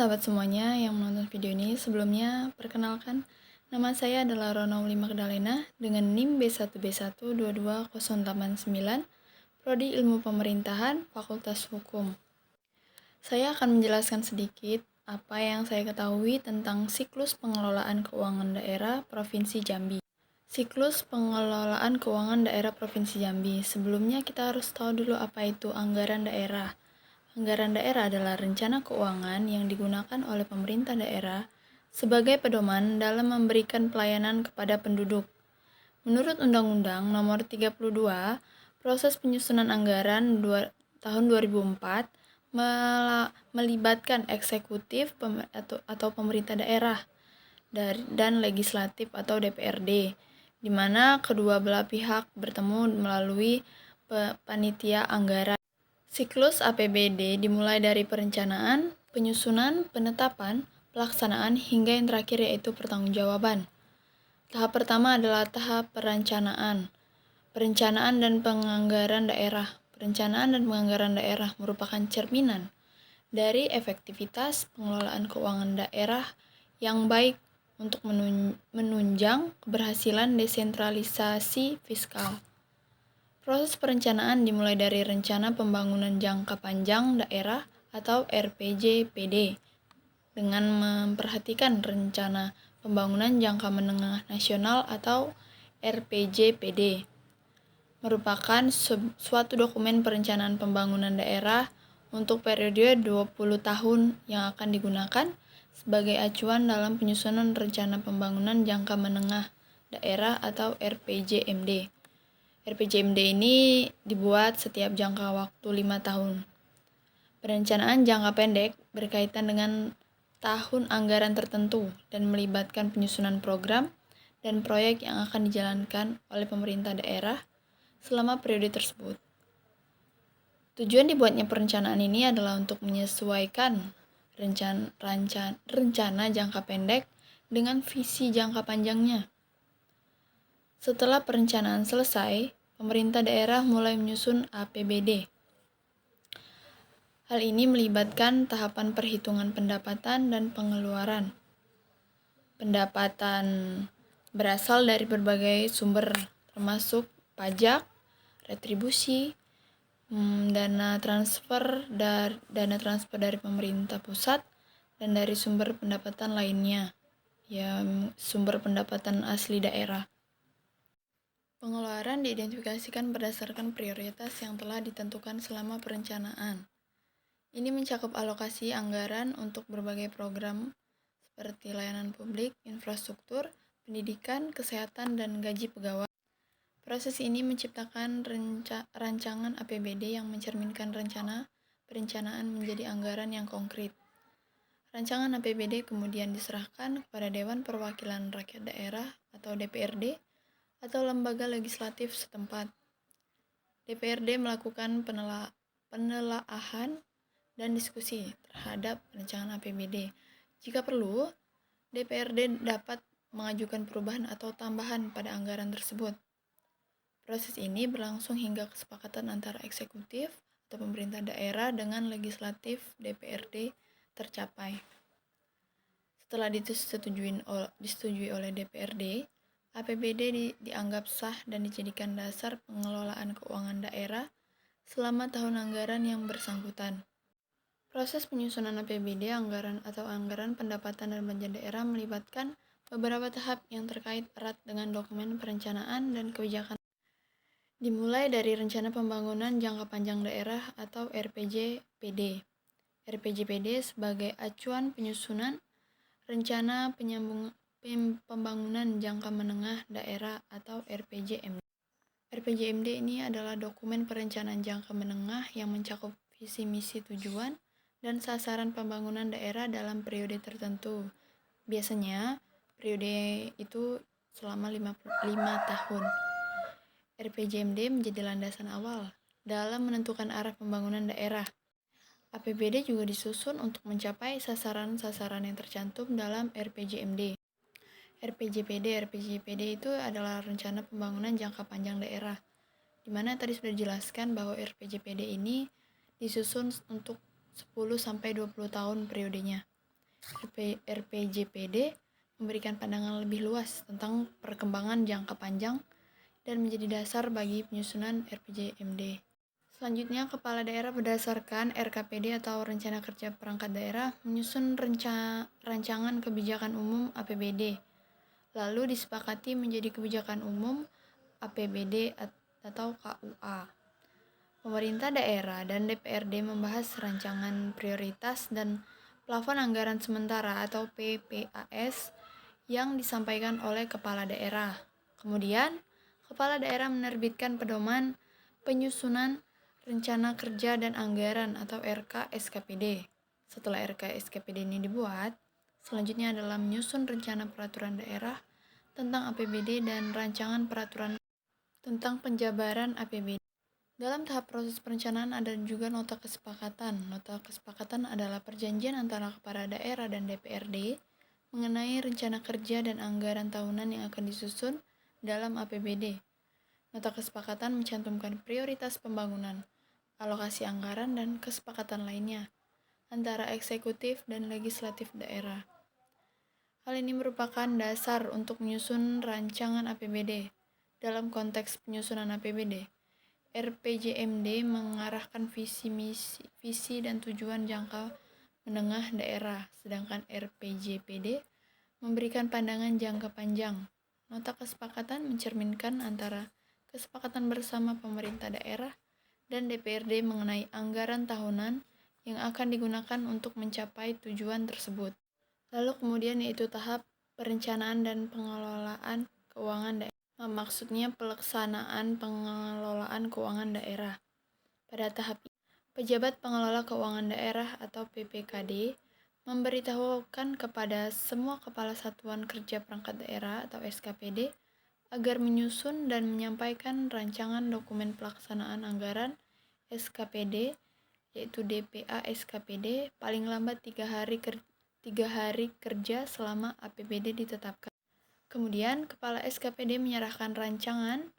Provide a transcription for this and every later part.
sahabat semuanya yang menonton video ini. Sebelumnya, perkenalkan, nama saya adalah Rona Uli Magdalena dengan NIM B1B1222089, Prodi Ilmu Pemerintahan, Fakultas Hukum. Saya akan menjelaskan sedikit apa yang saya ketahui tentang siklus pengelolaan keuangan daerah Provinsi Jambi. Siklus pengelolaan keuangan daerah Provinsi Jambi. Sebelumnya kita harus tahu dulu apa itu anggaran daerah. Anggaran daerah adalah rencana keuangan yang digunakan oleh pemerintah daerah sebagai pedoman dalam memberikan pelayanan kepada penduduk. Menurut Undang-Undang Nomor 32, proses penyusunan anggaran tahun 2004 melibatkan eksekutif atau pemerintah daerah dan legislatif atau DPRD, di mana kedua belah pihak bertemu melalui panitia anggaran. Siklus APBD dimulai dari perencanaan, penyusunan, penetapan, pelaksanaan, hingga yang terakhir yaitu pertanggungjawaban. Tahap pertama adalah tahap perencanaan. Perencanaan dan penganggaran daerah. Perencanaan dan penganggaran daerah merupakan cerminan dari efektivitas pengelolaan keuangan daerah yang baik untuk menunjang keberhasilan desentralisasi fiskal. Proses perencanaan dimulai dari rencana pembangunan jangka panjang daerah atau RPJPD dengan memperhatikan rencana pembangunan jangka menengah nasional atau RPJPD. Merupakan suatu dokumen perencanaan pembangunan daerah untuk periode 20 tahun yang akan digunakan sebagai acuan dalam penyusunan rencana pembangunan jangka menengah daerah atau RPJMD. RPJMD ini dibuat setiap jangka waktu 5 tahun. Perencanaan jangka pendek berkaitan dengan tahun anggaran tertentu dan melibatkan penyusunan program dan proyek yang akan dijalankan oleh pemerintah daerah selama periode tersebut. Tujuan dibuatnya perencanaan ini adalah untuk menyesuaikan rencana jangka pendek dengan visi jangka panjangnya. Setelah perencanaan selesai, pemerintah daerah mulai menyusun APBD. Hal ini melibatkan tahapan perhitungan pendapatan dan pengeluaran. Pendapatan berasal dari berbagai sumber, termasuk pajak, retribusi, dana transfer dari pemerintah pusat, dan dari sumber pendapatan lainnya, sumber pendapatan asli daerah. Pengeluaran diidentifikasikan berdasarkan prioritas yang telah ditentukan selama perencanaan. Ini mencakup alokasi anggaran untuk berbagai program seperti layanan publik, infrastruktur, pendidikan, kesehatan, dan gaji pegawai. Proses ini menciptakan rancangan APBD yang mencerminkan rencana perencanaan menjadi anggaran yang konkret. Rancangan APBD kemudian diserahkan kepada Dewan Perwakilan Rakyat Daerah atau DPRD atau lembaga legislatif setempat. DPRD melakukan penelaahan dan diskusi terhadap rancangan APBD. Jika perlu, DPRD dapat mengajukan perubahan atau tambahan pada anggaran tersebut. Proses ini berlangsung hingga kesepakatan antara eksekutif atau pemerintah daerah dengan legislatif DPRD tercapai. Setelah disetujui oleh DPRD, APBD dianggap sah dan dijadikan dasar pengelolaan keuangan daerah selama tahun anggaran yang bersangkutan. Proses penyusunan APBD anggaran pendapatan dan belanja daerah melibatkan beberapa tahap yang terkait erat dengan dokumen perencanaan dan kebijakan. Dimulai dari rencana pembangunan jangka panjang daerah atau RPJPD. RPJPD sebagai acuan penyusunan rencana pembangunan jangka menengah daerah atau RPJMD. RPJMD ini adalah dokumen perencanaan jangka menengah yang mencakup visi misi tujuan dan sasaran pembangunan daerah dalam periode tertentu. Biasanya periode itu selama 5 tahun. RPJMD menjadi landasan awal dalam menentukan arah pembangunan daerah. APBD juga disusun untuk mencapai sasaran-sasaran yang tercantum dalam RPJMD. RPJPD itu adalah rencana pembangunan jangka panjang daerah, di mana tadi sudah dijelaskan bahwa RPJPD ini disusun untuk 10-20 tahun periodenya. RPJPD memberikan pandangan lebih luas tentang perkembangan jangka panjang dan menjadi dasar bagi penyusunan RPJMD. Selanjutnya, Kepala Daerah berdasarkan RKPD atau Rencana Kerja Perangkat Daerah menyusun rancangan kebijakan umum APBD, lalu disepakati menjadi kebijakan umum APBD atau KUA. Pemerintah daerah dan DPRD membahas rancangan prioritas dan plafon anggaran sementara atau PPAS yang disampaikan oleh Kepala Daerah. Kemudian, Kepala Daerah menerbitkan pedoman penyusunan Rencana Kerja dan Anggaran atau RKSKPD. Setelah RKSKPD ini dibuat, selanjutnya adalah menyusun rencana peraturan daerah tentang APBD dan rancangan peraturan tentang penjabaran APBD. Dalam tahap proses perencanaan ada juga nota kesepakatan. Nota kesepakatan adalah perjanjian antara kepala daerah dan DPRD mengenai rencana kerja dan anggaran tahunan yang akan disusun dalam APBD. Nota kesepakatan mencantumkan prioritas pembangunan, alokasi anggaran, dan kesepakatan lainnya antara eksekutif dan legislatif daerah. Hal ini merupakan dasar untuk menyusun rancangan APBD. Dalam konteks penyusunan APBD, RPJMD mengarahkan visi dan tujuan jangka menengah daerah, sedangkan RPJPD memberikan pandangan jangka panjang. Nota kesepakatan mencerminkan antara kesepakatan bersama pemerintah daerah dan DPRD mengenai anggaran tahunan yang akan digunakan untuk mencapai tujuan tersebut. Lalu kemudian yaitu tahap perencanaan dan pengelolaan keuangan daerah. Maksudnya pelaksanaan pengelolaan keuangan daerah. Pada tahap ini, pejabat pengelola keuangan daerah atau PPKD memberitahukan kepada semua kepala satuan kerja perangkat daerah atau SKPD agar menyusun dan menyampaikan rancangan dokumen pelaksanaan anggaran SKPD, yaitu DPA SKPD, paling lambat 3 hari kerja selama APBD ditetapkan. Kemudian, Kepala SKPD menyerahkan rancangan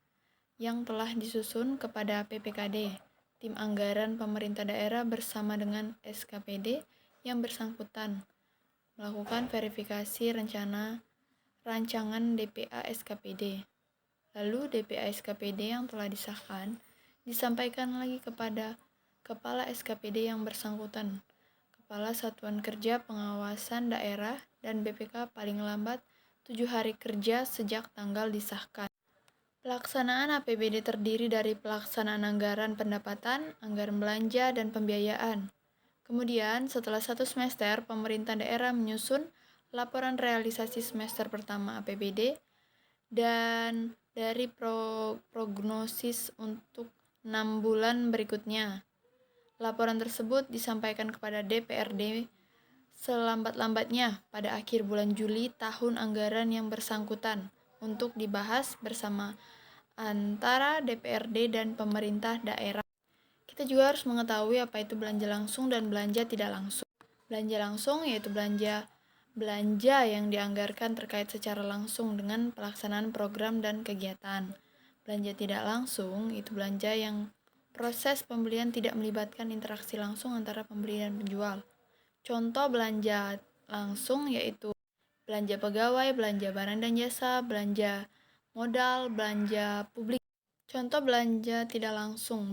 yang telah disusun kepada PPKD. Tim anggaran pemerintah daerah bersama dengan SKPD yang bersangkutan melakukan verifikasi rancangan DPA SKPD. Lalu DPA SKPD yang telah disahkan disampaikan lagi kepada Kepala SKPD yang bersangkutan, Kepala Satuan Kerja Pengawasan Daerah, dan BPK paling lambat 7 hari kerja sejak tanggal disahkan. Pelaksanaan APBD terdiri dari pelaksanaan anggaran pendapatan, anggaran belanja, dan pembiayaan. Kemudian, setelah 1 semester, pemerintah daerah menyusun laporan realisasi semester pertama APBD dan dari prognosis untuk 6 bulan berikutnya. Laporan tersebut disampaikan kepada DPRD selambat-lambatnya pada akhir bulan Juli tahun anggaran yang bersangkutan untuk dibahas bersama antara DPRD dan pemerintah daerah. Kita juga harus mengetahui apa itu belanja langsung dan belanja tidak langsung. Belanja langsung yaitu belanja yang dianggarkan terkait secara langsung dengan pelaksanaan program dan kegiatan. Belanja tidak langsung itu belanja yang proses pembelian tidak melibatkan interaksi langsung antara pembeli dan penjual. Contoh belanja langsung yaitu belanja pegawai, belanja barang dan jasa, belanja modal, belanja publik. Contoh belanja tidak langsung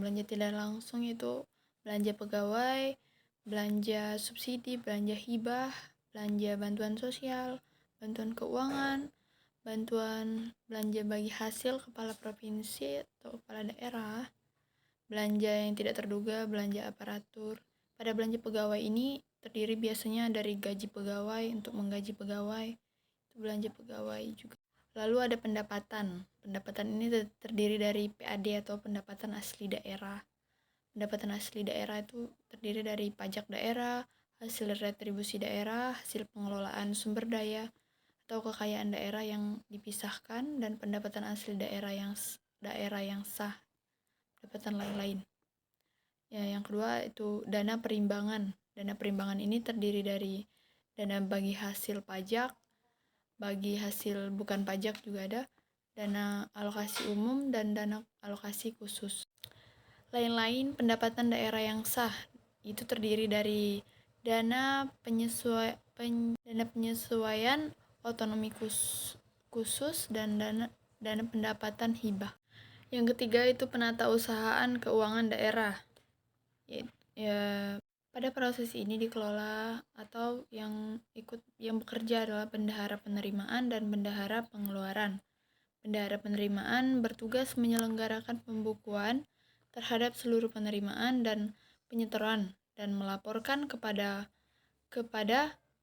itu belanja pegawai, belanja subsidi, belanja hibah, belanja bantuan sosial, bantuan keuangan, belanja bagi hasil kepala provinsi atau kepala daerah, belanja yang tidak terduga, belanja aparatur. Pada belanja pegawai ini terdiri biasanya dari gaji pegawai untuk menggaji pegawai, itu belanja pegawai juga. Lalu ada pendapatan. Pendapatan ini terdiri dari PAD atau pendapatan asli daerah. Pendapatan asli daerah itu terdiri dari pajak daerah, hasil retribusi daerah, hasil pengelolaan sumber daya atau kekayaan daerah yang dipisahkan, dan pendapatan asli daerah yang sah, pendapatan lain-lain. Ya, yang kedua itu dana perimbangan. Dana perimbangan ini terdiri dari dana bagi hasil pajak, bagi hasil bukan pajak juga ada, dana alokasi umum, dan dana alokasi khusus. Lain-lain pendapatan daerah yang sah itu terdiri dari dana penyesuaian otonomi khusus, dan dana pendapatan hibah. Yang ketiga itu penatausahaan keuangan daerah. Pada proses ini dikelola atau yang bekerja adalah bendahara penerimaan dan bendahara pengeluaran. Bendahara penerimaan bertugas menyelenggarakan pembukuan terhadap seluruh penerimaan dan penyetoran dan melaporkan kepada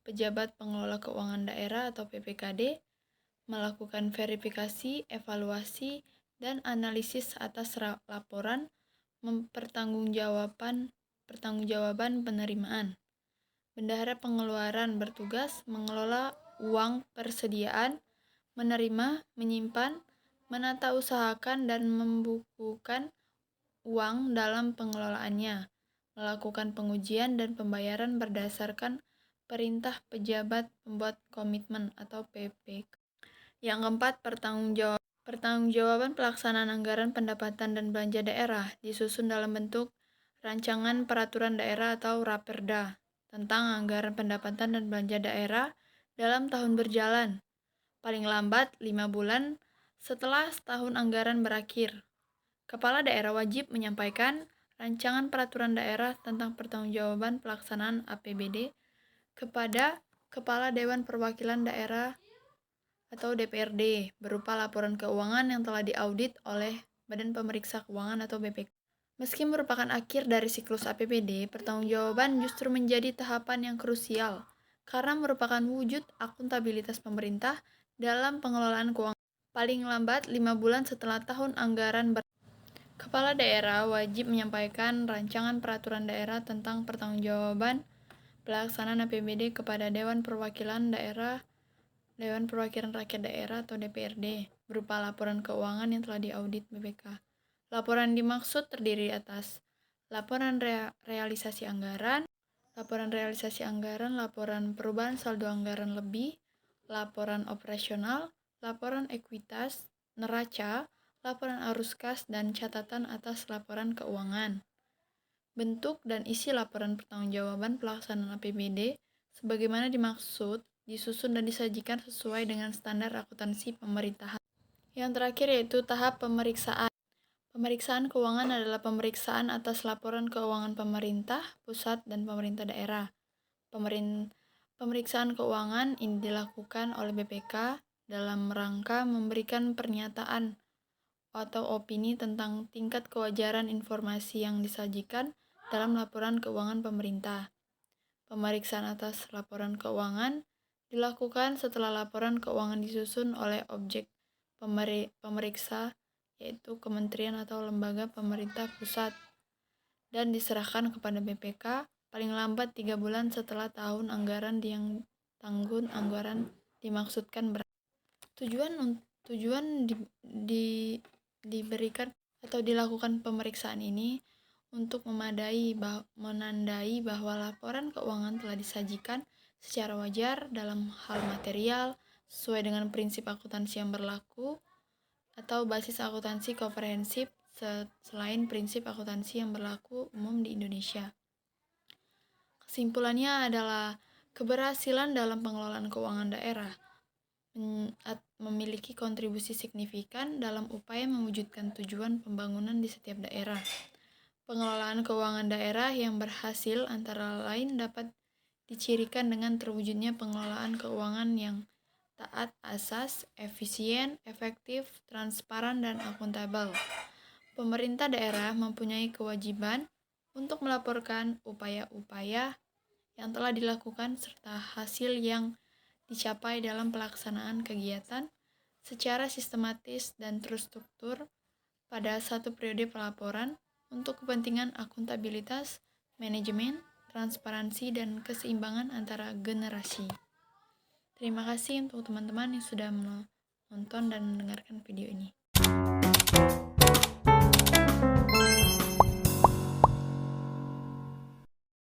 pejabat pengelola keuangan daerah atau PPKD, melakukan verifikasi, evaluasi, dan analisis atas laporan, pertanggungjawaban penerimaan. Bendahara pengeluaran bertugas mengelola uang persediaan, menerima, menyimpan, menata usahakan, dan membukukan uang dalam pengelolaannya, melakukan pengujian dan pembayaran berdasarkan perintah pejabat pembuat komitmen atau PPK. Yang keempat, pertanggungjawaban pelaksanaan anggaran pendapatan dan belanja daerah disusun dalam bentuk rancangan peraturan daerah atau Raperda tentang anggaran pendapatan dan belanja daerah dalam tahun berjalan, paling lambat 5 bulan setelah tahun anggaran berakhir. Kepala daerah wajib menyampaikan rancangan peraturan daerah tentang pertanggungjawaban pelaksanaan APBD kepada Kepala Dewan Perwakilan Daerah atau DPRD berupa laporan keuangan yang telah diaudit oleh Badan Pemeriksa Keuangan atau BPK. Meski merupakan akhir dari siklus APBD, pertanggungjawaban justru menjadi tahapan yang krusial karena merupakan wujud akuntabilitas pemerintah dalam pengelolaan keuangan. Paling lambat 5 bulan setelah tahun anggaran Kepala daerah wajib menyampaikan rancangan peraturan daerah tentang pertanggungjawaban pelaksanaan APBD kepada Dewan Perwakilan Rakyat Daerah atau DPRD berupa laporan keuangan yang telah diaudit BPK. Laporan dimaksud terdiri atas laporan realisasi anggaran, laporan perubahan saldo anggaran lebih, laporan operasional, laporan ekuitas, neraca, laporan arus kas, dan catatan atas laporan keuangan. Bentuk dan isi laporan pertanggungjawaban pelaksanaan APBD sebagaimana dimaksud disusun dan disajikan sesuai dengan standar akuntansi pemerintahan. Yang terakhir yaitu tahap pemeriksaan. Pemeriksaan keuangan adalah pemeriksaan atas laporan keuangan pemerintah pusat dan pemerintah daerah. Pemeriksaan keuangan ini dilakukan oleh BPK dalam rangka memberikan pernyataan atau opini tentang tingkat kewajaran informasi yang disajikan dalam laporan keuangan pemerintah. Pemeriksaan atas laporan keuangan dilakukan setelah laporan keuangan disusun oleh objek pemeriksa, yaitu kementerian atau lembaga pemerintah pusat, dan diserahkan kepada BPK paling lambat 3 bulan setelah tahun anggaran yang tahun anggaran dimaksudkan Tujuan diberikan atau dilakukan pemeriksaan ini untuk menandai bahwa laporan keuangan telah disajikan secara wajar dalam hal material sesuai dengan prinsip akuntansi yang berlaku atau basis akuntansi komprehensif selain prinsip akuntansi yang berlaku umum di Indonesia. Kesimpulannya adalah keberhasilan dalam pengelolaan keuangan daerah memiliki kontribusi signifikan dalam upaya mewujudkan tujuan pembangunan di setiap daerah. Pengelolaan keuangan daerah yang berhasil antara lain dapat dicirikan dengan terwujudnya pengelolaan keuangan yang taat asas, efisien, efektif, transparan, dan akuntabel. Pemerintah daerah mempunyai kewajiban untuk melaporkan upaya-upaya yang telah dilakukan serta hasil yang dicapai dalam pelaksanaan kegiatan secara sistematis dan terstruktur pada satu periode pelaporan untuk kepentingan akuntabilitas, manajemen, transparansi, dan keseimbangan antara generasi. Terima kasih untuk teman-teman yang sudah menonton dan mendengarkan video ini.